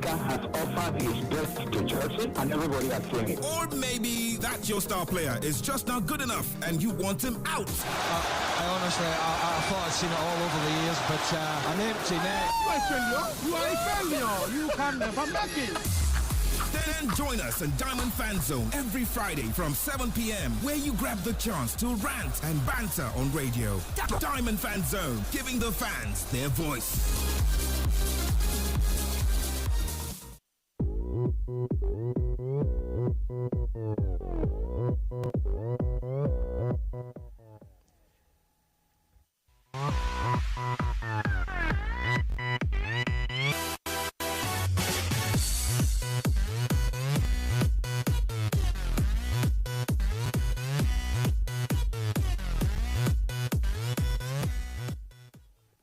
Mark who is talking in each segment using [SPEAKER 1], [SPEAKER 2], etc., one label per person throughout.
[SPEAKER 1] Arteta has offered his best to Chelsea, and everybody has seen it.
[SPEAKER 2] Or maybe that your star player is just not good enough and you want him out.
[SPEAKER 3] I honestly thought I'd seen it all over the years, but an empty net.
[SPEAKER 4] You are a failure. You can never make it.
[SPEAKER 2] Then join us in Diamond Fan Zone every Friday from 7 p.m. where you grab the chance to rant and banter on radio. Diamond Fan Zone, giving the fans their voice.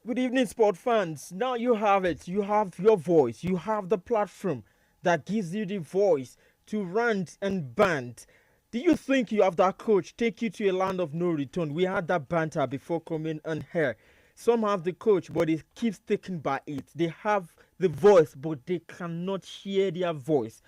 [SPEAKER 5] Good evening, sport fans. Now you have it. You have your voice. You have the platform that gives you the voice to rant and bant. Do you think you have that coach take you to a land of no return? We had that banter before coming on here. Some have the coach, but it keeps sticking by it. They have the voice, but they cannot share their voice.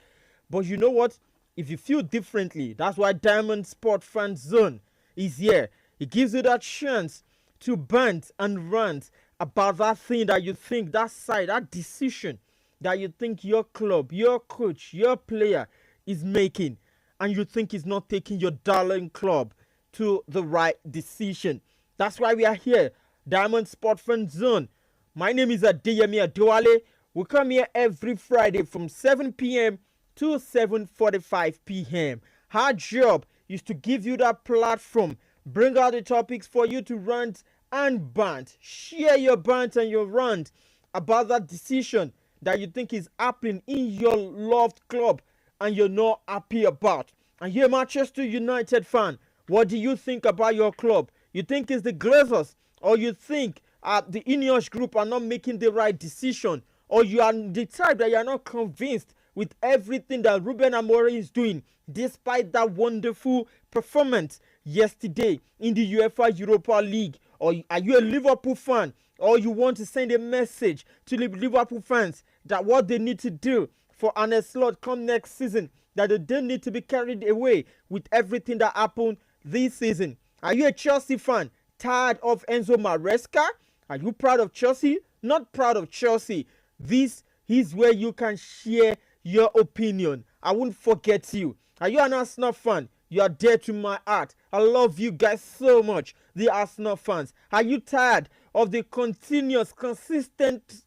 [SPEAKER 5] But you know what? If you feel differently, that's why Diamond Sport Fan Zone is here. It gives you that chance to bant and rant about that thing that you think, that side, that decision that you think your club, your coach, your player is making, and you think is not taking your darling club to the right decision. That's why we are here, Diamond Sport Fan Zone. My name is Adeyemi Adewale. We come here every Friday from 7 p.m. to 7:45 p.m. Our job is to give you that platform, bring out the topics for you to rant and bant. Share your bant and your rant about that decision that you think is happening in your loved club and you're not happy about. And you're a Manchester United fan. What do you think about your club? You think it's the Glazers, or you think the Ineos group are not making the right decision, or you are the type that you are not convinced with everything that Ruben Amorim is doing, despite that wonderful performance yesterday in the UEFA Europa League? Or are you a Liverpool fan, or you want to send a message to the Liverpool fans that what they need to do for Arne Slot come next season, that they don't need to be carried away with everything that happened this season? Are you a Chelsea fan, tired of Enzo Maresca? Are you proud of Chelsea? Not proud of Chelsea? This is where you can share your opinion. I won't forget you. Are you an Arsenal fan? You are dear to my heart. I love you guys so much, the Arsenal fans. Are you tired of the continuous, consistent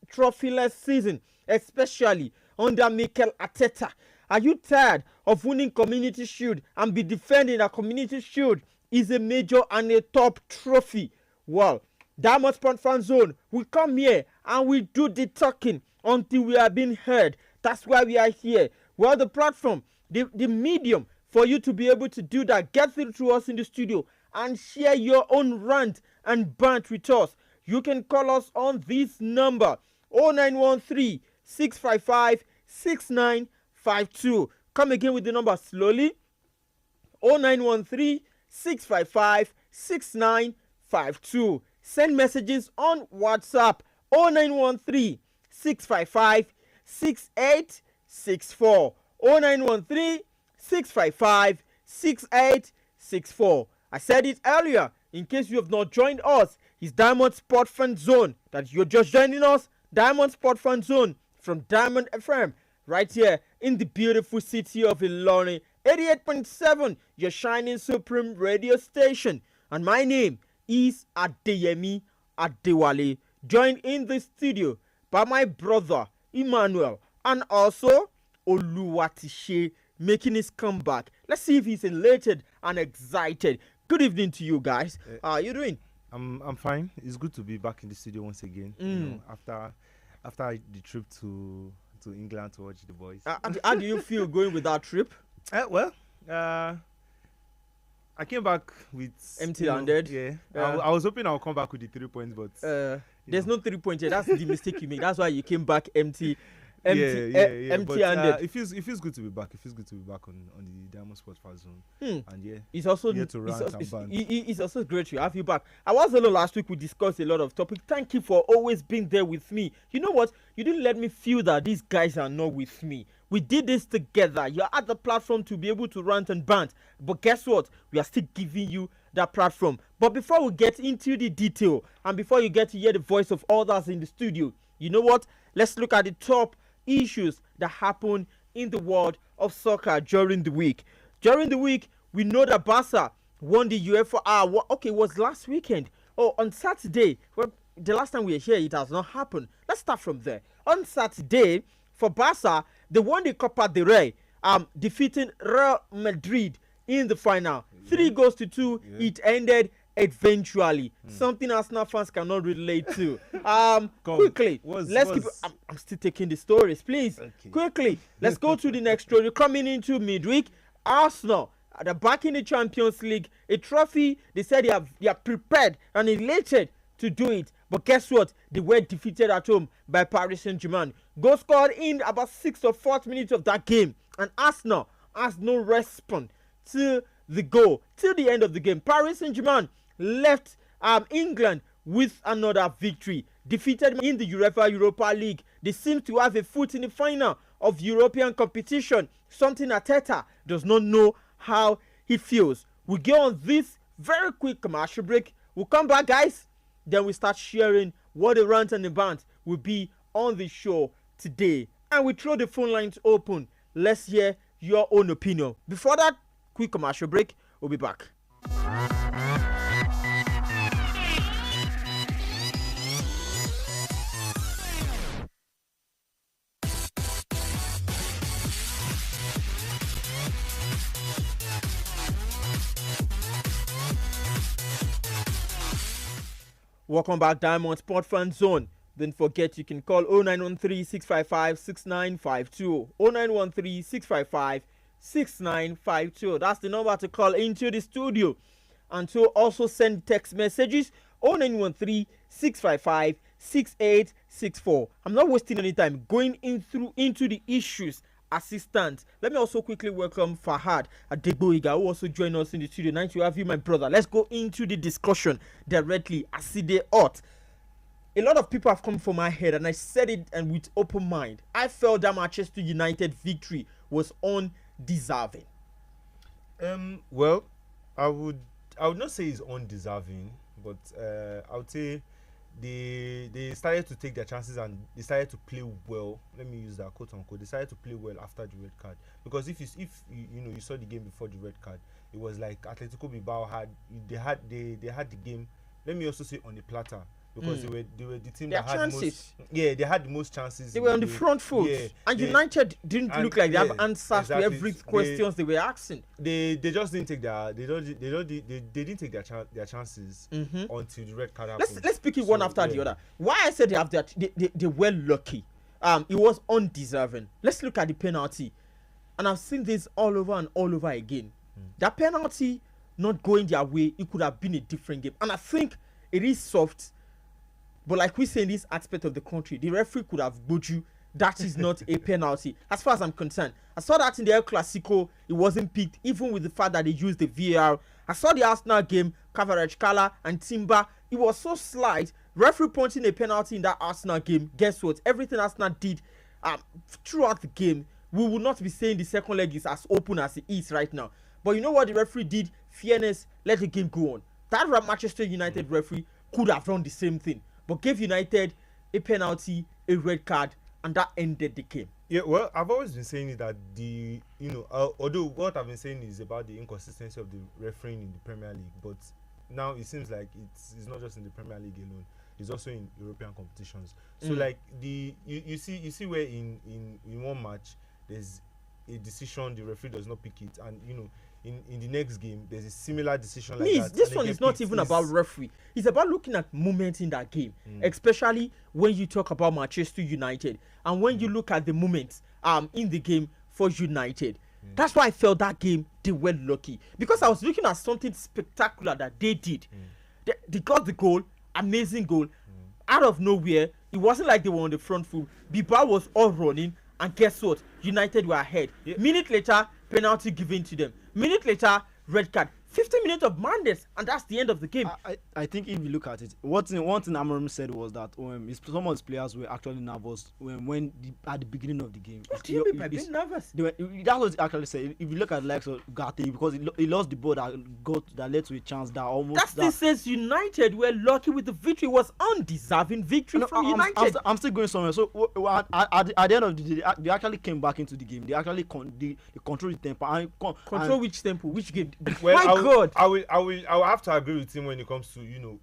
[SPEAKER 5] trophyless season, especially under Mikel Arteta? Are you tired of winning Community Shield and be defending a Community Shield is a major and a top trophy? Well, Diamond Sport Fan Zone, we come here and we do the talking until we are being heard. That's why we are here. Well, the platform, the medium for you to be able to do that, get through to us in the studio and share your own rant and bant with us. You can call us on this number, 0913 655 6952. Come again with the number slowly, 0913 655 6952. Send messages on WhatsApp, 0913 655 6864. 0913 655 6864. I said it earlier, in case you have not joined us, it's Diamond Sport Fan Zone that you're just joining us. Diamond Sport Fan Zone from Diamond FM, right here in the beautiful city of Ilorin. 88.7, your shining supreme radio station. And my name is Adeyemi Adewale. Joined in the studio by my brother Emmanuel and also Oluwatishe, making his comeback. Let's see if he's elated and excited. Good evening to you guys. How are you doing?
[SPEAKER 6] I'm fine. It's good to be back in the studio once again. You know, after the trip to England to watch the boys.
[SPEAKER 5] How do you feel going with that trip?
[SPEAKER 6] I came back with
[SPEAKER 5] empty-handed.
[SPEAKER 6] Yeah. I was hoping I'll come back with the 3 points, but
[SPEAKER 5] there's no 3 points here. That's the mistake you make. That's why you came back empty. empty-handed.
[SPEAKER 6] But it feels good to be back. It feels good to be back on the Diamond Sports Fan Zone. And yeah,
[SPEAKER 5] it's also
[SPEAKER 6] here to rant and band.
[SPEAKER 5] It's also great to have you back. I was alone last week. We discussed a lot of topics. Thank you for always being there with me. You know what? You didn't let me feel that these guys are not with me. We did this together. You're at the platform to be able to rant and band. But guess what? We are still giving you that platform. But before we get into the detail and before you get to hear the voice of others in the studio, you know what? Let's look at the top issues that happen in the world of soccer during the week. During the week, we know that Barca won the UEFA. It was last weekend. Oh, on Saturday. Well, the last time we were here, it has not happened. Let's start from there. On Saturday, for Barca, they won the Copa del Rey, defeating Real Madrid in the final. 3-2. It ended eventually. Something Arsenal fans cannot relate to. Quickly, I'm still taking the stories, please. Okay. Quickly, let's go to the next story. Coming into midweek, Arsenal, they're back in the Champions League, a trophy. They said they are prepared and elated to do it. But guess what? They were defeated at home by Paris Saint-Germain. Goal scored in about 6th or 4th minutes of that game, and Arsenal has no response to the goal till the end of the game. Paris Saint-Germain left England with another victory, defeated in the Europa League. They seem to have a foot in the final of European competition, something Arteta does not know how he feels. We go on this very quick commercial break. We'll come back, guys. Then we start sharing what the rant and the band will be on the show today. And we throw the phone lines open. Let's hear your own opinion. Before that quick commercial break, we'll be back. Welcome back, Diamond Sport Fan Zone. Don't forget you can call 0913-655-6952. 0913-655-6952. That's the number to call into the studio. And to also send text messages 0913-655-6864. I'm not wasting any time going into the issues. Assistant. Let me also quickly welcome Fahad Adeyemi, who also joined us in the studio. Nice to have you, my brother. Let's go into the discussion directly. I see the hot. A lot of people have come from my head, and I said it and with open mind. I felt that Manchester United victory was undeserving.
[SPEAKER 6] Well, I would not say it's undeserving, but I would say they started to take their chances and they started to play well. Let me use that quote unquote. They started to play well after the red card, because if you saw the game before the red card, it was like Atletico Bilbao had the game. Let me also say on the platter, because they were the team that had the most. Yeah, they had the most chances.
[SPEAKER 5] They were on the front foot, and United didn't look like they have answers to every questions they were asking.
[SPEAKER 6] They just didn't take they didn't take their chances until the red card happened.
[SPEAKER 5] Let's pick it one after the other. Why I said they were lucky. It was undeserving. Let's look at the penalty, and I've seen this all over and all over again. That penalty not going their way, it could have been a different game, and I think it is soft. But like we say in this aspect of the country, the referee could have booed you. That is not a penalty, as far as I'm concerned. I saw that in the El Clasico, it wasn't picked, even with the fact that they used the VAR. I saw the Arsenal game, Kvaratskhelia and Timber. It was so slight. Referee pointing a penalty in that Arsenal game. Guess what? Everything Arsenal did throughout the game, we will not be saying the second leg is as open as it is right now. But you know what the referee did? Fairness, let the game go on. That Manchester United referee could have done the same thing, but gave United a penalty, a red card, and that ended the game.
[SPEAKER 6] Yeah, well, I've always been saying that although what I've been saying is about the inconsistency of the refereeing in the Premier League, but now it seems like it's not just in the Premier League alone; it's also in European competitions. So like you see where in one match there's a decision, the referee does not pick it, and in the next game there's a similar decision like that.
[SPEAKER 5] This one is not even about referee. It's about looking at moments in that game, especially when you talk about Manchester United and when you look at the moments in the game for United. That's why I felt that game they were lucky, because I was looking at something spectacular that they did. They got the goal, amazing goal, out of nowhere. It wasn't like they were on the front foot. Bilbao was all running, and guess what? United were ahead. Minute later, penalty given to them. Minute later, red card. 50 minutes of madness, and that's the end of the game.
[SPEAKER 7] I think if you look at it, one thing Amorim said was that some of his players were actually nervous at the beginning of the game.
[SPEAKER 5] What do you mean by being nervous?
[SPEAKER 7] That was actually said. If you look at the likes of Gatti, because he lost the ball that led to a chance that almost.
[SPEAKER 5] That still says United were lucky with the victory. It was undeserving victory from United.
[SPEAKER 7] I'm still going somewhere. So at the end of the day, they actually came back into the game. They actually controlled the tempo.
[SPEAKER 5] Control which tempo? Which game?
[SPEAKER 6] Well, God. I will have to agree with him when it comes to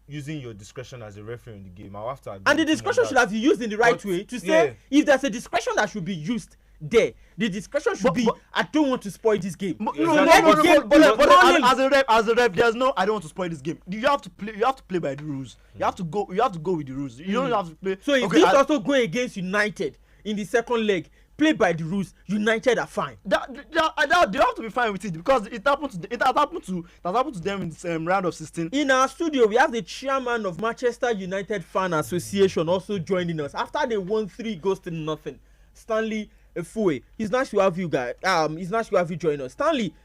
[SPEAKER 6] using your discretion as a referee in the game. I'll have to agree.
[SPEAKER 5] And the discretion should have been used in the right way to say if there's a discretion that should be used there, the discretion should be I don't want to spoil this game.
[SPEAKER 7] But as a ref, there's no I don't want to spoil this game. You have to play by the rules. You have to go with the rules. You don't have to play.
[SPEAKER 5] So if this also going against United in the second leg, play by the rules, United are fine. They
[SPEAKER 7] have to be fine with it because it has happened to them in the round of 16.
[SPEAKER 5] In our studio, we have the chairman of Manchester United Fan Association also joining us after they won 3-0, Stanley Efue. It's nice to have you guys. It's nice to have you join us, Stanley.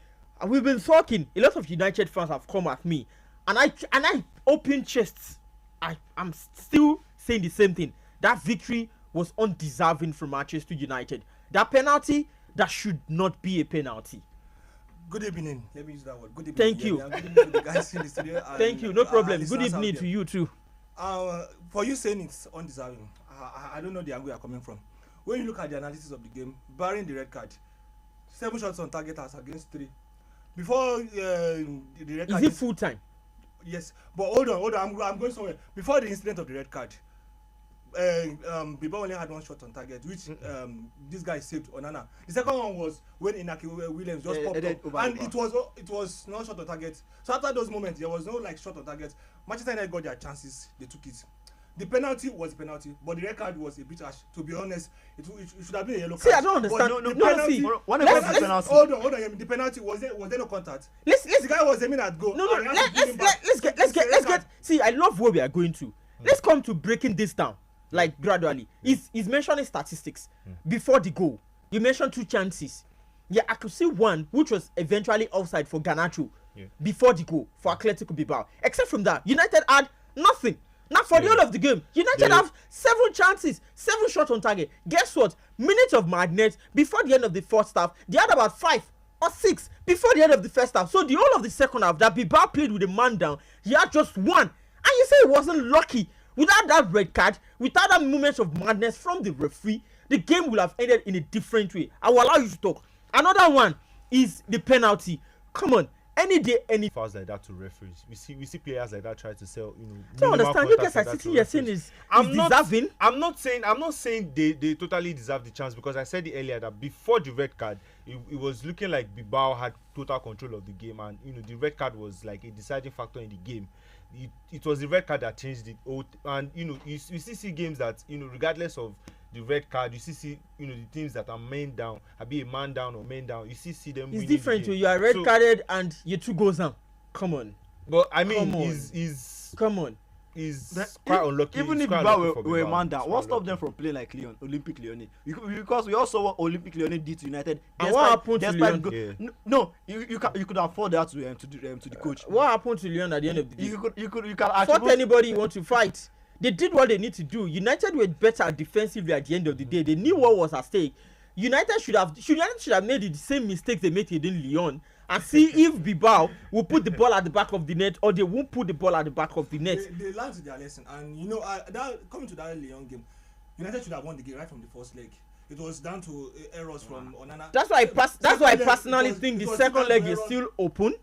[SPEAKER 5] We've been talking. A lot of United fans have come at me, and I open chests. I'm still saying the same thing. That victory was undeserving from Manchester United. That penalty, that should not be a penalty.
[SPEAKER 8] Good evening. Let me use that word. Good evening.
[SPEAKER 5] Thank you.
[SPEAKER 8] Good evening to the guys in the studio.
[SPEAKER 5] Thank you. No problem. Good evening to you too.
[SPEAKER 8] For you saying it's undeserving, I don't know the angle you're coming from. When you look at the analysis of the game, barring the red card, 7 shots on target as against 3. Before the red card.
[SPEAKER 5] Is it full time?
[SPEAKER 8] Yes, but hold on. I'm going somewhere. Before the incident of the red card, Bilbao only had 1 shot on target, which this guy saved Onana. The second one was when Inaki Williams just popped up, and it was no shot on target. So after those moments, there was no shot on target. Manchester United got their chances, they took it. The penalty was a penalty, but the red card was a bit harsh. To be honest, it should have been a yellow card.
[SPEAKER 5] See, I don't understand.
[SPEAKER 8] Hold on. The penalty was there no contact? The guy was aiming at goal.
[SPEAKER 5] Let's get. See, I love where we are going to. Let's come to breaking this down. Like gradually, he's mentioning statistics before the goal. You mentioned 2 chances. Yeah, I could see one which was eventually offside for Garnacho before the goal for Atletico Bilbao. Except from that, United had nothing. Not for the whole of the game. United have 7 chances, 7 shots on target. Guess what? Minutes of madness before the end of the first half. They had about 5 or 6 before the end of the first half. So the whole of the second half that Bilbao played with a man down, he had just 1. And you say he wasn't lucky. Without that red card, without that moment of madness from the referee, the game would have ended in a different way. I will allow you to talk. Another one is the penalty. Come on, any day, any
[SPEAKER 6] fouls like that to referees. We see players like that try to sell.
[SPEAKER 5] Don't understand. You guys are sitting here saying is deserving.
[SPEAKER 6] I'm not saying they totally deserve the chance, because I said it earlier that before the red card, it was looking like Bilbao had total control of the game, and the red card was like a deciding factor in the game. It was the red card that changed it. And you see games that regardless of the red card, you see the teams that are man down, be a man down or man down, you see them.
[SPEAKER 5] It's different. You are red carded and your 2 goals down. Come on.
[SPEAKER 6] But I mean,
[SPEAKER 5] come on.
[SPEAKER 6] Is quite unlucky.
[SPEAKER 7] Even if Bilbao were a man down, what stopped them from playing like Olympic Lyon? Because we all saw what Olympic Lyon did to United.
[SPEAKER 5] And what happened to Lyon?
[SPEAKER 7] No, you could afford that to the coach.
[SPEAKER 5] What happened to Lyon at the end of the day?
[SPEAKER 7] You can
[SPEAKER 5] fight anybody you want to fight. They did what they need to do. United were better defensively at the end of the day. They knew what was at stake. United should have made the same mistakes they made in Lyon, and see if Bilbao will put the ball at the back of the net or they won't put the ball at the back of the net.
[SPEAKER 8] They learned their lesson, and coming to that Lyon game, United should have won the game right from the first leg. It was down to errors from Onana.
[SPEAKER 5] That's why I personally think the second leg is still open.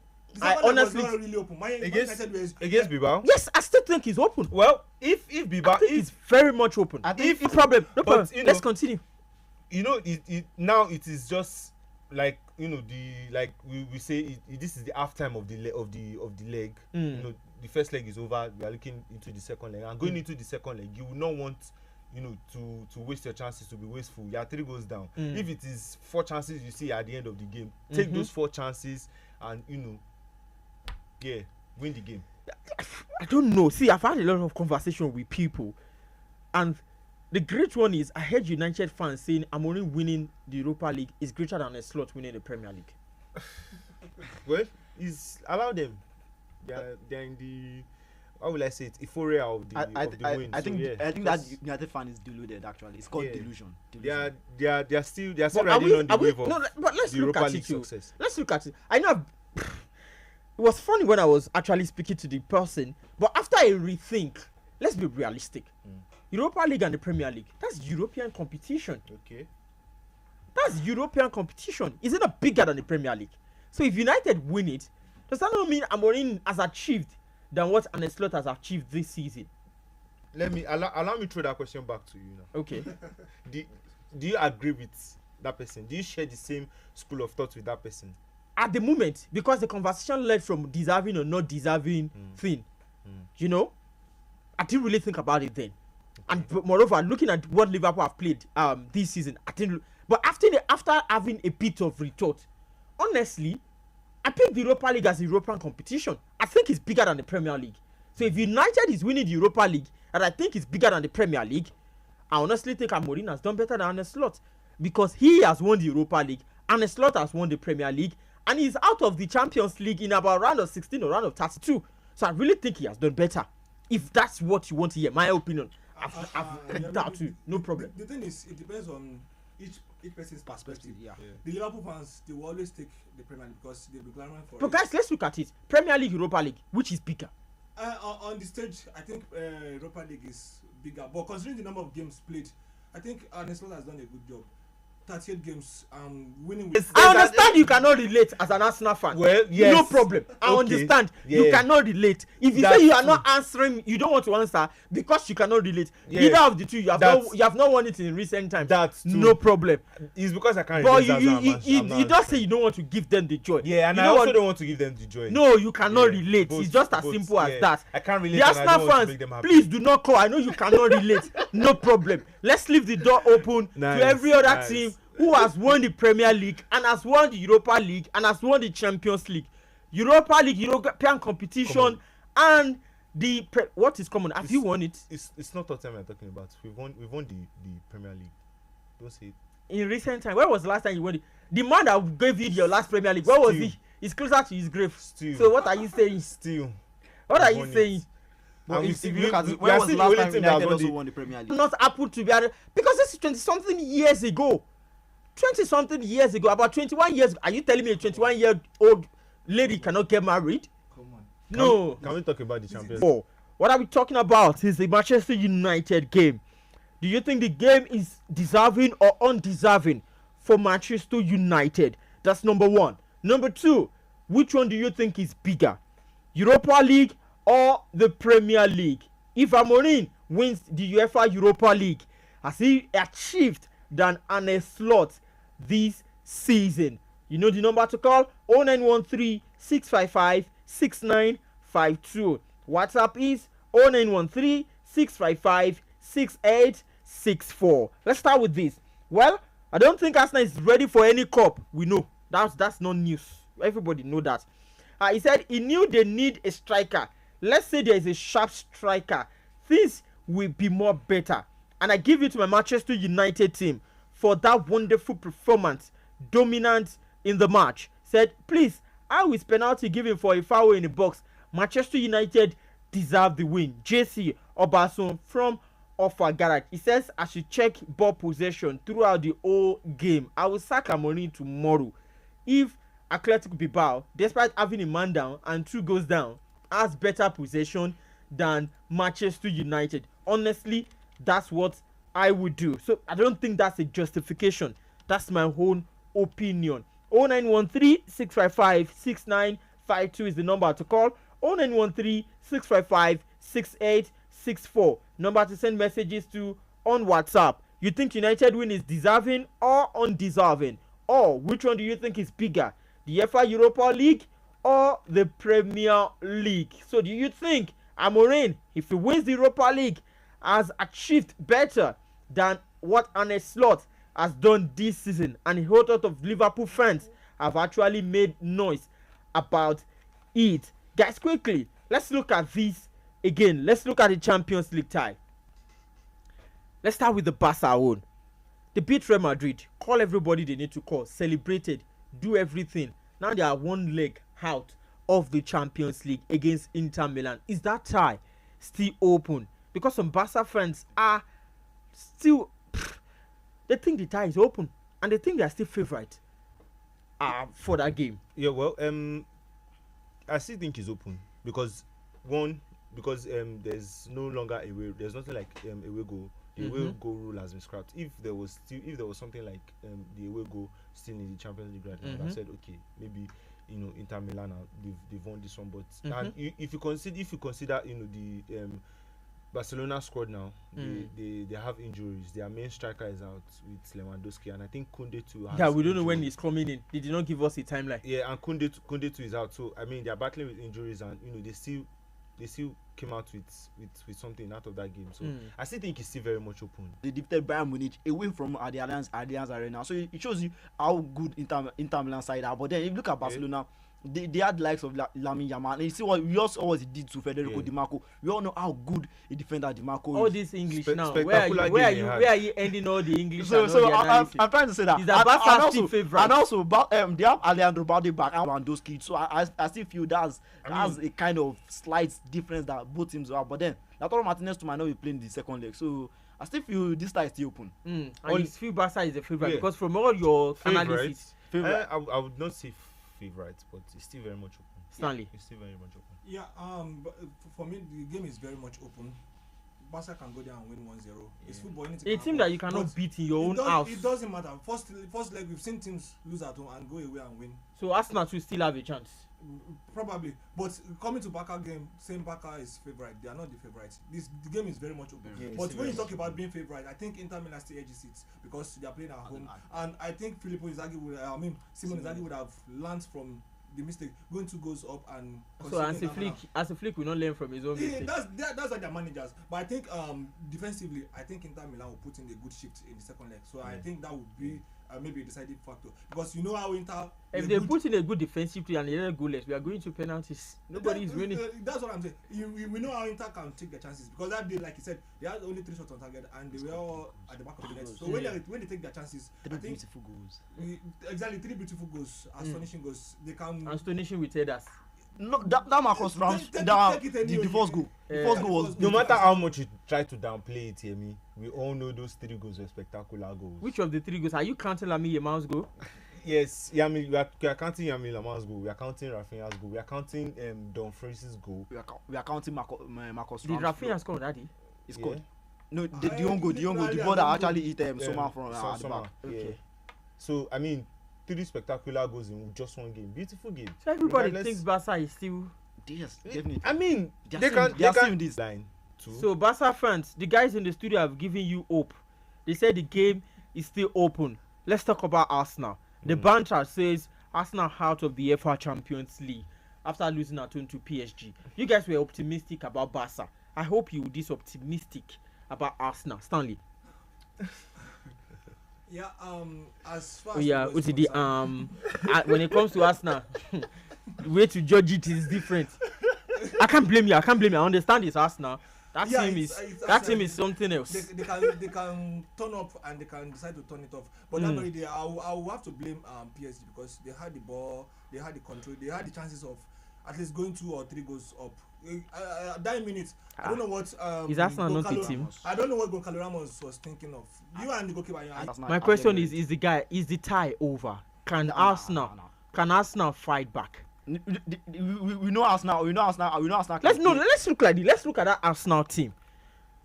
[SPEAKER 5] I honestly
[SPEAKER 8] was not really open.
[SPEAKER 6] Against Bilbao.
[SPEAKER 5] Yes, I still think it's open.
[SPEAKER 6] Well, if Bilbao,
[SPEAKER 5] it's very much open.
[SPEAKER 7] I think
[SPEAKER 5] no problem. Let's continue.
[SPEAKER 6] Now it is just like we say this is the half time of the leg. The first leg is over. We are looking into the second leg, and going into the second leg, you will not want to waste your chances, to be wasteful. You are 3 goals down. If it is 4 chances you see at the end of the game, take those 4 chances and win the game.
[SPEAKER 5] I don't know. See, I've had a lot of conversation with people, and The great one is I heard United fans saying Amorim winning the Europa League is greater than a slot winning the Premier League.
[SPEAKER 6] Well, allow them. They're in the, how will I say it, euphoria of the win.
[SPEAKER 7] I think
[SPEAKER 6] yeah.
[SPEAKER 7] I think that United fan is deluded. Actually, it's called delusion.
[SPEAKER 6] They are still riding on the wave of
[SPEAKER 5] but let's
[SPEAKER 6] the
[SPEAKER 5] look
[SPEAKER 6] Europa
[SPEAKER 5] at
[SPEAKER 6] League
[SPEAKER 5] it.
[SPEAKER 6] success.
[SPEAKER 5] Let's look at it. I know it was funny when I was actually speaking to the person, but after I rethink, let's be realistic. Europa League and the Premier League, that's European competition.
[SPEAKER 6] Okay.
[SPEAKER 5] That's European competition. Is it not bigger than the Premier League? So if United win it, does that not mean Amorim has achieved than what Arne Slot has achieved this season?
[SPEAKER 6] Allow me to throw that question back to you now.
[SPEAKER 5] Okay.
[SPEAKER 6] Do you agree with that person? Do you share the same school of thought with that person?
[SPEAKER 5] At the moment, because the conversation led from deserving or not deserving thing, you know, I didn't really think about it then. And moreover, looking at what Liverpool have played this season, I think. But after having a bit of rethought, honestly, I pick the Europa League as a European competition. I think it's bigger than the Premier League. So if United is winning the Europa League, and I think it's bigger than the Premier League, I honestly think Amorim has done better than Arne Slot, because he has won the Europa League, Arne Slot has won the Premier League, and he's out of the Champions League in about round of 16 or round of 32. So I really think he has done better. If that's what you want to hear, my opinion. No problem.
[SPEAKER 8] The thing is, it depends on each person's perspective.
[SPEAKER 7] Yeah.
[SPEAKER 8] The Liverpool fans, they will always take the Premier League because they'll be clamoring for
[SPEAKER 5] But
[SPEAKER 8] it.
[SPEAKER 5] guys, let's look at it. Premier League, Europa League, which is bigger?
[SPEAKER 8] On the stage, I think Europa League is bigger. But considering the number of games played, I think Arne Slot has done a good job. 38 games, winning with...
[SPEAKER 5] I understand you cannot relate as an Arsenal fan.
[SPEAKER 6] Well, yes.
[SPEAKER 5] No problem. I understand. You cannot relate. If you say you are not answering, you don't want to answer because you cannot relate. Either of the two, you have not won it in recent times.
[SPEAKER 6] That's true.
[SPEAKER 5] No problem.
[SPEAKER 6] It's because I can't
[SPEAKER 5] But
[SPEAKER 6] relate.
[SPEAKER 5] you don't say you don't want to give them the joy.
[SPEAKER 6] Yeah, and I also don't want to give them the joy.
[SPEAKER 5] No, you cannot relate. It's just as simple as that.
[SPEAKER 6] I can't relate.
[SPEAKER 5] The Arsenal fans, please do not call. I know you cannot relate. No problem. Let's leave the door open to every other team who has won the Premier League and has won the Europa League and has won the Champions League. Europa League, European competition, and what is common? Have you won it?
[SPEAKER 6] It's not Tottenham I'm talking about. We've won the Premier League. Don't say it.
[SPEAKER 5] In recent time, when was the last time you won it? The man that gave you your last Premier League, where was he? He's closer to his grave.
[SPEAKER 6] Still.
[SPEAKER 5] So what are you saying?
[SPEAKER 6] Still.
[SPEAKER 5] What are you saying?
[SPEAKER 7] But if you look at it, when was the last time United also won the Premier League?
[SPEAKER 5] Not Apple to be because this is 20-something years ago. 20-something years ago, about 21 years. Are you telling me a 21-year-old lady cannot get married?
[SPEAKER 8] Come on.
[SPEAKER 5] No.
[SPEAKER 6] Can we talk about the Champions League?
[SPEAKER 5] What are we talking about? Is the Manchester United game. Do you think the game is deserving or undeserving for Manchester United? That's number one. Number two, which one do you think is bigger? Europa League or the Premier League? If Amorim wins the UEFA Europa League, has he achieved than Arne Slot this season? You know the number to call: 0913 655 6952. WhatsApp is 0913 655 6864. Let's start with this. Well, I don't think Arsenal is ready for any cup. We know that's not news. Everybody know that. He said he knew they need a striker. Let's say there is a sharp striker, things will be more better. And I give it to my Manchester United team for that wonderful performance, dominant in the match. Said, please, how is penalty given for a foul in the box? Manchester United deserve the win. JC Obasun from Offa Garage. He says I should check ball possession throughout the whole game. I will sack Amorim tomorrow. If Athletic Bilbao, despite having a man down and 2 goes down, has better possession than Manchester United. Honestly, that's what I would do. So I don't think that's a justification. That's my own opinion. 0913 655 6952 is the number to call. 0913 655 6864. Number to send messages to on WhatsApp. You think United win is deserving or undeserving? Or which one do you think is bigger? The UEFA Europa League or the Premier League? So do you think Amorim, if he wins the Europa League, has achieved better than what Arne Slot has done this season? And a whole lot of Liverpool fans have actually made noise about it. Guys, quickly, let's look at this again. Let's look at the Champions League tie. Let's start with the Barca own. They beat Real Madrid, call everybody they need to call, celebrated, do everything. Now they are one leg out of the Champions League against Inter Milan. Is that tie still open? Because some Barca fans are still, they think the tie is open and they think they are still favourite for that game.
[SPEAKER 6] Yeah, well, I still think it's open because there's no longer there's nothing like away goal. The away goal rule has been scrapped. If there was something like the away goal still in the Champions League right now, I said okay, maybe Inter Milan they've won this one, but and if you consider the Barcelona squad now, they have injuries. Their main striker is out with Lewandowski, and I think Koundé too.
[SPEAKER 5] Yeah, we don't know when he's coming in. They did not give us a timeline.
[SPEAKER 6] Yeah, and Koundé too is out. So I mean, they are battling with injuries, and they still came out with something out of that game. So I still think it's still very much open.
[SPEAKER 7] They defeated Bayern Munich away from the Allianz Arena. So it shows you how good Inter Milan side are. But then if you look at Barcelona, they had likes of Lamine Yamal. And you see what he did to Federico Di Marco. We all know how good a defender Di Marco is.
[SPEAKER 5] All this English now. Where are you ending all the English?
[SPEAKER 7] So I'm trying to say that.
[SPEAKER 5] Is that Barca still favorite?
[SPEAKER 7] And also, they have Alejandro Balde back and Lewandowski. So I still feel that's a kind of slight difference that both teams have. But then Lautaro Martinez might not be playing the second leg. So I still feel this tie is still open.
[SPEAKER 5] And you feel Barca is a favorite because from all your analysis,
[SPEAKER 6] I would not say favorite, but it's still very much open.
[SPEAKER 5] Stanley,
[SPEAKER 6] it's still very much open.
[SPEAKER 8] Yeah, but for me the game is very much open. Barca can go there and win 1-0. It's football.
[SPEAKER 5] A team that you cannot beat in your own house.
[SPEAKER 8] It doesn't matter. First leg we've seen teams lose at home and go away and win.
[SPEAKER 5] So Arsenal will still have a chance.
[SPEAKER 8] Probably, but coming to Barca game, saying Barca is favorite, they are not the favorites. The game is very much open. But when you talk about being favorite, I think Inter Milan still edges it because they are playing at home, and I think Filippo Inzaghi Simone Inzaghi would have learned from the mistake, going 2 goals up and
[SPEAKER 5] so as a flick will not learn from his own mistake.
[SPEAKER 8] That's like their managers. But I think defensively, I think Inter Milan will put in a good shift in the second leg. So I think that would be maybe a deciding factor because you know how Inter.
[SPEAKER 5] If they put in a good defensive play and they're goalless, we are going to penalties. Nobody is winning.
[SPEAKER 8] That's what I'm saying. We know how Inter can take their chances because that day, like you said, they had only 3 shots on target and they were all at the back of the net. So when they take their chances,
[SPEAKER 7] 3 beautiful goals.
[SPEAKER 8] Exactly, 3 beautiful goals, astonishing goals. They can
[SPEAKER 5] astonishing with headers.
[SPEAKER 7] No, that Marcus Rams, the first goal. The first goal was
[SPEAKER 6] no matter how much you try to downplay it, Yemi, we all know those 3 goals were spectacular goals.
[SPEAKER 5] Which of the 3 goals are you counting? Lamine Yamal's goal?
[SPEAKER 6] Yes, Yami, we are counting Lamine Yamal's goal. We are counting Rafinha's goal. We are counting Dumfries' goal.
[SPEAKER 7] We are counting Marcus Rams.
[SPEAKER 5] Did Rafinha score, Daddy?
[SPEAKER 7] He scored. No, the own goal, the ball that actually hit Soma from the back.
[SPEAKER 5] Okay.
[SPEAKER 6] So I mean, 3 spectacular goals in just one game. Beautiful game.
[SPEAKER 5] So everybody thinks Barca is still.
[SPEAKER 7] Yes, definitely.
[SPEAKER 6] I mean, they can this line too.
[SPEAKER 5] So Barca fans, the guys in the studio have given you hope. They said the game is still open. Let's talk about Arsenal. The banter says Arsenal out of the UEFA Champions League after losing at home to PSG. You guys were optimistic about Barca. I hope you will be optimistic about Arsenal. Stanley.
[SPEAKER 8] Yeah, as far as
[SPEAKER 5] when it comes to Arsenal, the way to judge it is different. I can't blame you. I understand it's Arsenal. That team is something else.
[SPEAKER 8] They can turn up and they can decide to turn it off. But that very day, I will have to blame PSG because they had the ball, they had the control, they had the chances of at least going 2 or 3 goals up. That minute, I don't know what.
[SPEAKER 5] Is Arsenal not the team?
[SPEAKER 8] I don't know what Goncalo Ramos was thinking of. You and the goalkeeper.
[SPEAKER 5] My question is the tie over? Can Arsenal fight back?
[SPEAKER 7] We know Arsenal.
[SPEAKER 5] Let's look at that Arsenal team.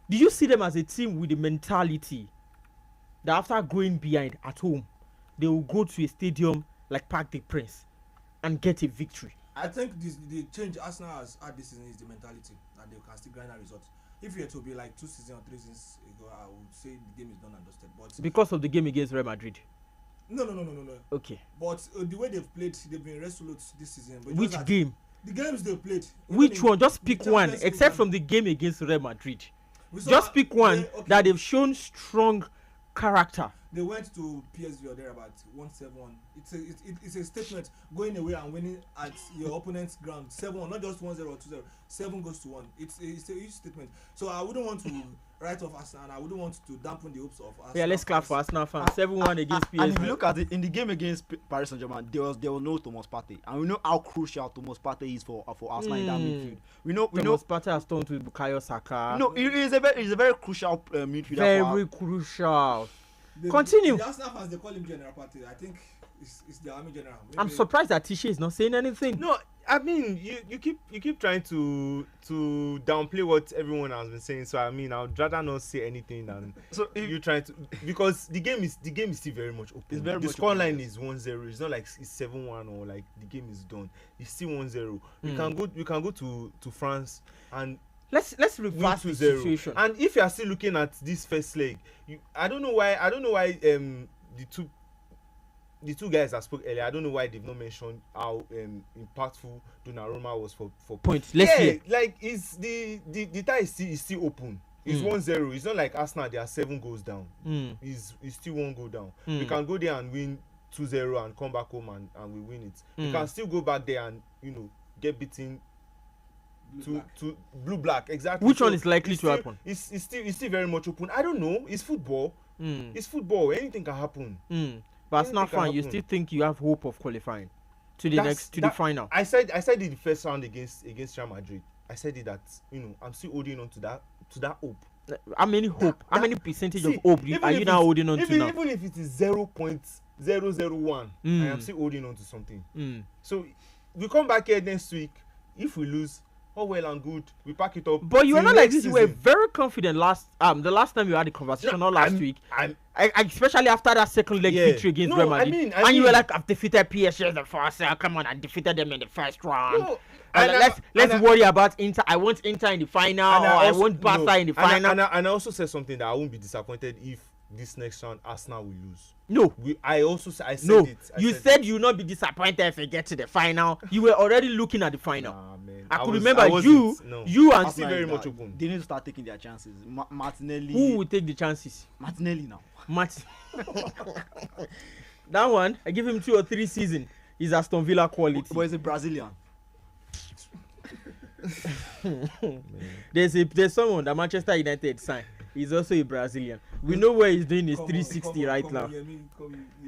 [SPEAKER 5] Do you see them as a team with the mentality that after going behind at home, they will go to a stadium like Parc des Princes and get a victory?
[SPEAKER 8] I think the change Arsenal has had this season is the mentality that they can still grind a result. If it will be like 2 seasons or 3 seasons ago, I would say the game is done and dusted. But
[SPEAKER 5] because of the game against Real Madrid.
[SPEAKER 8] No.
[SPEAKER 5] Okay.
[SPEAKER 8] But the way they've played, they've been resolute this season. But
[SPEAKER 5] which game?
[SPEAKER 8] The games they've played.
[SPEAKER 5] Which one? Just pick one, except from the game against Real Madrid. Just pick one that they've shown strong character.
[SPEAKER 8] They went to PSV or thereabout 1-7. It's a statement going away and winning at your opponent's ground 7-1, not just 1-0 or 2-0. 7 goes to 1. It's a huge statement. So I wouldn't want to right of Arsenal, and I wouldn't want to dampen the hopes of Arsenal.
[SPEAKER 5] Yeah, let's clap for Arsenal fans. 7-1 against PSG.
[SPEAKER 7] And if you look at it in the game against Paris Saint-Germain, there was no Thomas Partey, and we know how crucial Thomas Partey is for Arsenal in that midfield. We know
[SPEAKER 5] Thomas Partey has turned to Bukayo Saka.
[SPEAKER 7] No, he is a very crucial midfielder.
[SPEAKER 5] Very crucial. Continue.
[SPEAKER 8] The Arsenal fans, they call him General Partey. I think it's the army general. Maybe.
[SPEAKER 5] I'm surprised that Tisha is not saying anything.
[SPEAKER 6] No, I mean you keep trying to downplay what everyone has been saying. So I mean I'd rather not say anything than you trying to, because the game is still very much open.
[SPEAKER 7] It's very
[SPEAKER 6] the
[SPEAKER 7] much
[SPEAKER 6] scoreline
[SPEAKER 7] open.
[SPEAKER 6] is 1-0. It's not like it's 7-1 or like the game is done. It's still 1-0. We can go to France and
[SPEAKER 5] Let's reverse the
[SPEAKER 6] 2-0.
[SPEAKER 5] situation.
[SPEAKER 6] And if you are still looking at this first leg, I don't know why the two guys that spoke earlier, I don't know why they've not mentioned how impactful Donnarumma was for
[SPEAKER 5] Points. Let's hear.
[SPEAKER 6] Like it's the tie is still open. It's 1-0. It's not like Arsenal, they are 7 goals down. It's still 1 goal down. We can go there and win 2-0 and come back home and we win it. We can still go back there and get beaten to blue black. Exactly.
[SPEAKER 5] Which one is likely to happen?
[SPEAKER 6] It's still very much open. I don't know. It's football. It's football. Anything can happen.
[SPEAKER 5] But as not fine, you still think you have hope of qualifying to the final.
[SPEAKER 6] I said it the first round against Real Madrid. I said it that I'm still holding on to that hope.
[SPEAKER 5] How many percentage of hope are you now holding on to now?
[SPEAKER 6] Even if it is 0.001, I am still holding on to something. So we come back here next week. If we lose, all well and good, we pack it up.
[SPEAKER 5] But you were not like this. You were very confident the last time you had the conversation, not last week. Especially after that second leg victory against Real Madrid.
[SPEAKER 6] I mean,
[SPEAKER 5] you were like, I've defeated PSG in the first. Come on, I defeated them in the first round.
[SPEAKER 6] No,
[SPEAKER 5] let's worry about Inter. I want Inter in the final. I want Barca in the final.
[SPEAKER 6] And I also said something that I won't be disappointed if this next round Arsenal will lose.
[SPEAKER 5] No,
[SPEAKER 6] I said
[SPEAKER 5] no.
[SPEAKER 6] it.
[SPEAKER 5] You said you will not be disappointed if you get to the final. You were already looking at the final.
[SPEAKER 6] Nah, man.
[SPEAKER 5] I could remember you and
[SPEAKER 6] still very much open.
[SPEAKER 7] They need to start taking their chances. Martinelli.
[SPEAKER 5] Who will take the chances?
[SPEAKER 7] Martinelli now.
[SPEAKER 5] That one, I give him 2 or 3 seasons. He's Aston Villa quality.
[SPEAKER 7] But he's a Brazilian.
[SPEAKER 5] There's someone that Manchester United signed. He's also a Brazilian. We know where he's doing his 360 right now.
[SPEAKER 8] You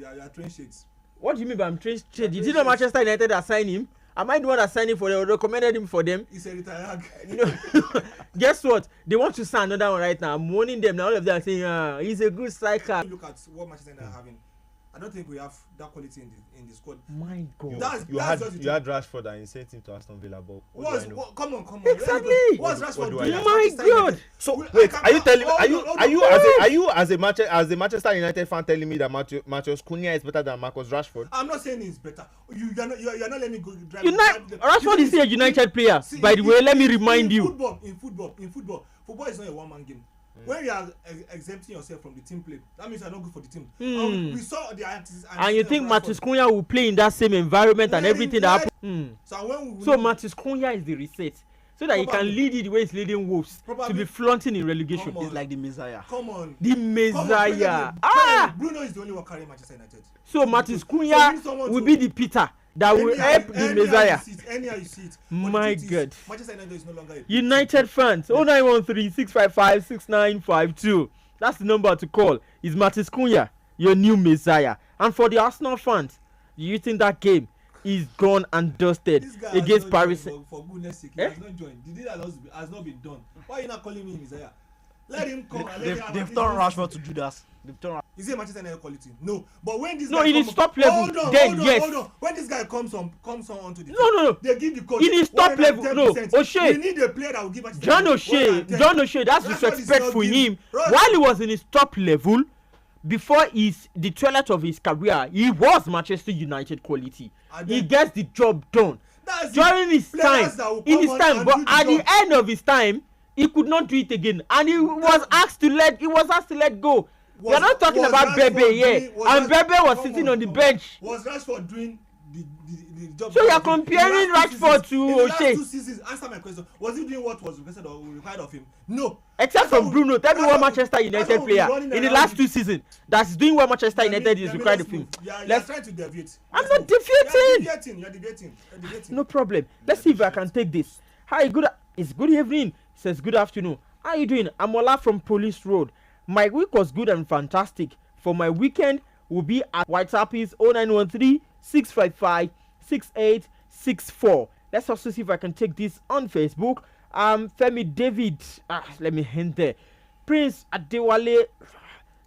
[SPEAKER 8] are train shades.
[SPEAKER 5] What do you mean by I'm train shades? You didn't know Manchester United that signed him? Am I the one that signed him for them or recommended him for them?
[SPEAKER 8] He's a retired.
[SPEAKER 5] Guess what? They want to sign another one right now. I'm warning them now. All of them are saying, he's a good striker.
[SPEAKER 8] Look at what Manchester United are having. I don't think we have that quality in the squad.
[SPEAKER 5] My God.
[SPEAKER 6] You had Rashford and you sent him to Aston Villa, but
[SPEAKER 8] come on.
[SPEAKER 5] Exactly.
[SPEAKER 8] What's Rashford doing?
[SPEAKER 5] My God.
[SPEAKER 6] So wait, are you telling are you as a Manchester United fan telling me that Matheus Cunha is better than Marcus Rashford?
[SPEAKER 8] I'm not saying he's better. You're not letting me go drive.
[SPEAKER 5] Rashford is still a United player. By the way, let me remind you.
[SPEAKER 8] In football is not a one-man game. When you are exempting yourself from the team play, that means you are not good for the team. We saw the
[SPEAKER 5] and you think Matheus Cunha will play in that same environment and everything that happened? So Matheus Cunha is the reset, so that he can lead it the way he's leading Wolves to be flaunting in relegation.
[SPEAKER 7] He's like the Messiah.
[SPEAKER 8] Come on.
[SPEAKER 5] The Messiah.
[SPEAKER 8] Bruno is the only one carrying Manchester United.
[SPEAKER 5] So Matheus Cunha will be the Peter that will help the Messiah.
[SPEAKER 8] Anyhow you see it.
[SPEAKER 5] My God.
[SPEAKER 8] Manchester United is no longer a
[SPEAKER 5] United fans, 0913-655-6952. That's the number to call. Is Matheus Cunha your new Messiah? And for the Arsenal fans, do you think that game is gone and dusted against Paris?
[SPEAKER 8] For goodness sake, he has not joined. The deal has not been done. Why are you not calling me Messiah? Let him come.
[SPEAKER 7] They've turned Rashford to Judas.
[SPEAKER 8] Is he Manchester United quality? No. But when this
[SPEAKER 5] in his top level,
[SPEAKER 8] hold on. When this guy comes on onto the
[SPEAKER 5] no.
[SPEAKER 8] they give the coach
[SPEAKER 5] in his top level. No, O'Shea.
[SPEAKER 8] We need a player that will give Manchester
[SPEAKER 5] John O'Shea. That's disrespect for him. While he was in his top level, before the twilight of his career, he was Manchester United quality. He gets the job done during his time. But at the end of his time, he could not do it again, and he was asked to let go. We are not talking about Bebe here, and Bebe was sitting on the bench.
[SPEAKER 8] Was Rashford doing the job?
[SPEAKER 5] So you are comparing Rashford to O'Shea?
[SPEAKER 8] 2 seasons, answer my question. Was he doing what was requested or required of him? No.
[SPEAKER 5] Except for Bruno, tell me one Manchester United player in the last 2 seasons that's doing what Manchester United is required of him.
[SPEAKER 8] You're trying to deviate.
[SPEAKER 5] I'm not deviating.
[SPEAKER 8] You're debating.
[SPEAKER 5] No problem. Let's see if I can take this. Hi, it's good evening. Says good afternoon. How you doing? I'm Ola from Police Road. My week was good and fantastic. For my weekend, will be at WhatsApp is 0913 655 6864. Let's also see if I can take this on Facebook. Femi David, let me hint there. Prince Adewale,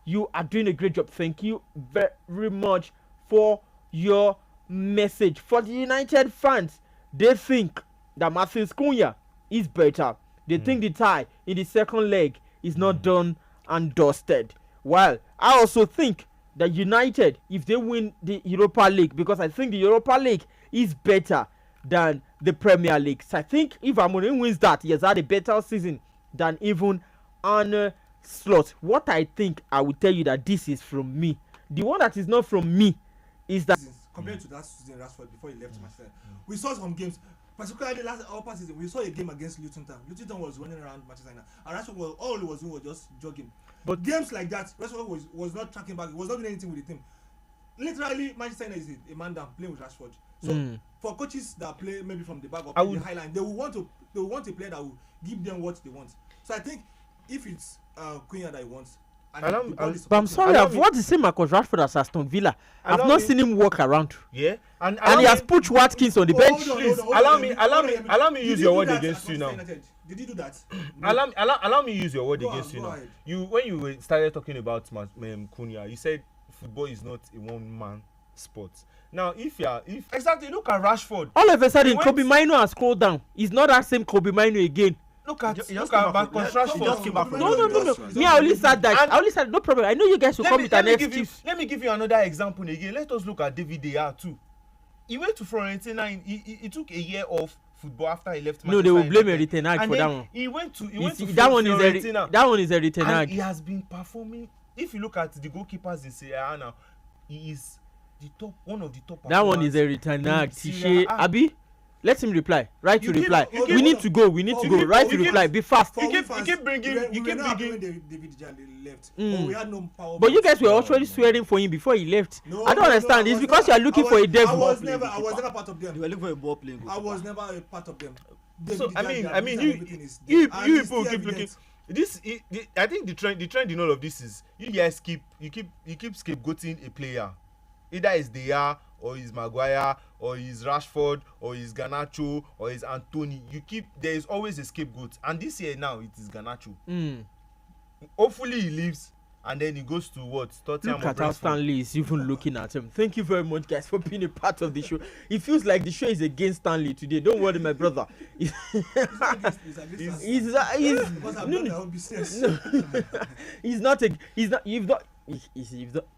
[SPEAKER 5] you are doing a great job. Thank you very much for your message. For the United fans, they think that Marcus Cunha is better. They think the tie in the second leg is not done and dusted. While I also think that United, if they win the Europa League, because I think the Europa League is better than the Premier League. So I think if Amorim wins that, he has had a better season than even Arne Slot. What I think, I will tell you that this is from me. The one that is not from me is that
[SPEAKER 8] compared to that season Rashford before he left Manchester, we saw some games, particularly last upper season. We saw a game against Luton Town. Luton Town was running around Manchester United, and Rashford was all he was doing was just jogging. But games like that, Rashford was not tracking back. He was not doing anything with the team. Literally, Manchester United is a man down playing with Rashford. So for coaches that play maybe from the back or the high line, they will want a player that will give them what they want. So I think if it's Cunha that he wants.
[SPEAKER 5] But I'm sorry, I've watched the same Marcus Rashford as Aston Villa. I've not seen him walk around.
[SPEAKER 6] Yeah, and
[SPEAKER 5] he has put Watkins on the bench.
[SPEAKER 6] Please allow me use your word against you now.
[SPEAKER 8] Did you do that?
[SPEAKER 6] Allow me use your word against you now. When you started talking about Cunha, you said football is not a one-man sport. Now, if exactly look at Rashford.
[SPEAKER 5] All of a sudden, Kobe Mino has scrolled down. It's not that same Kobe Mino again.
[SPEAKER 6] Look at Marcus Rashford.
[SPEAKER 5] No. Me, I only said that. I only said no problem. I know you guys will come with an excuse.
[SPEAKER 6] Let me give you another example again. Let us look at David De Gea too. He went to Fiorentina. He took a year off football after he left Manchester.
[SPEAKER 5] No, they will blame Erik ten Hag for that one.
[SPEAKER 6] He went to
[SPEAKER 5] that one
[SPEAKER 6] Fiorentina.
[SPEAKER 5] That one is Erik ten Hag.
[SPEAKER 6] And he has been performing. If you look at the goalkeepers in Serie A now, he is one of the top.
[SPEAKER 5] That one is Erik ten Hag. Tishe Abi. Let him reply. Reply. We need to go. Write to reply. Be fast.
[SPEAKER 6] You keep bringing.
[SPEAKER 8] David left. We had no power.
[SPEAKER 5] But you guys were already swearing for him before he left. I don't understand. It's because you are looking for a devil.
[SPEAKER 8] I was never part of them.
[SPEAKER 7] You were looking for a ball playing.
[SPEAKER 8] I was never a part of them.
[SPEAKER 6] So I mean, you people keep looking. I think the trend in all of this is you guys keep scapegoating a player. Either it's De Gea or it's Maguire or it's Rashford or it's Garnacho or it's Anthony. There is always a scapegoat, and this year now it is Garnacho. Hopefully he leaves and then he goes to what? Tottenham.
[SPEAKER 5] Look at how Stanley is even looking at him. Thank you very much, guys, for being a part of the show. It feels like the show is against Stanley today. Don't worry, my brother. He's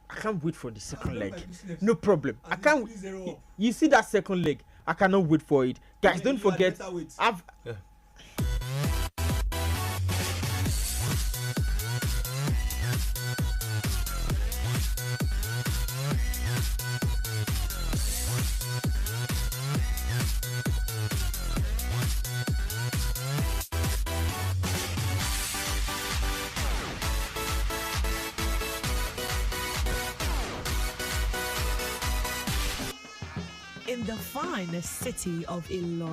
[SPEAKER 5] I can't wait for the second leg. No problem. I can't. You see that second leg? I cannot wait for it, guys. Don't forget.
[SPEAKER 9] In the finest city of Ilorin.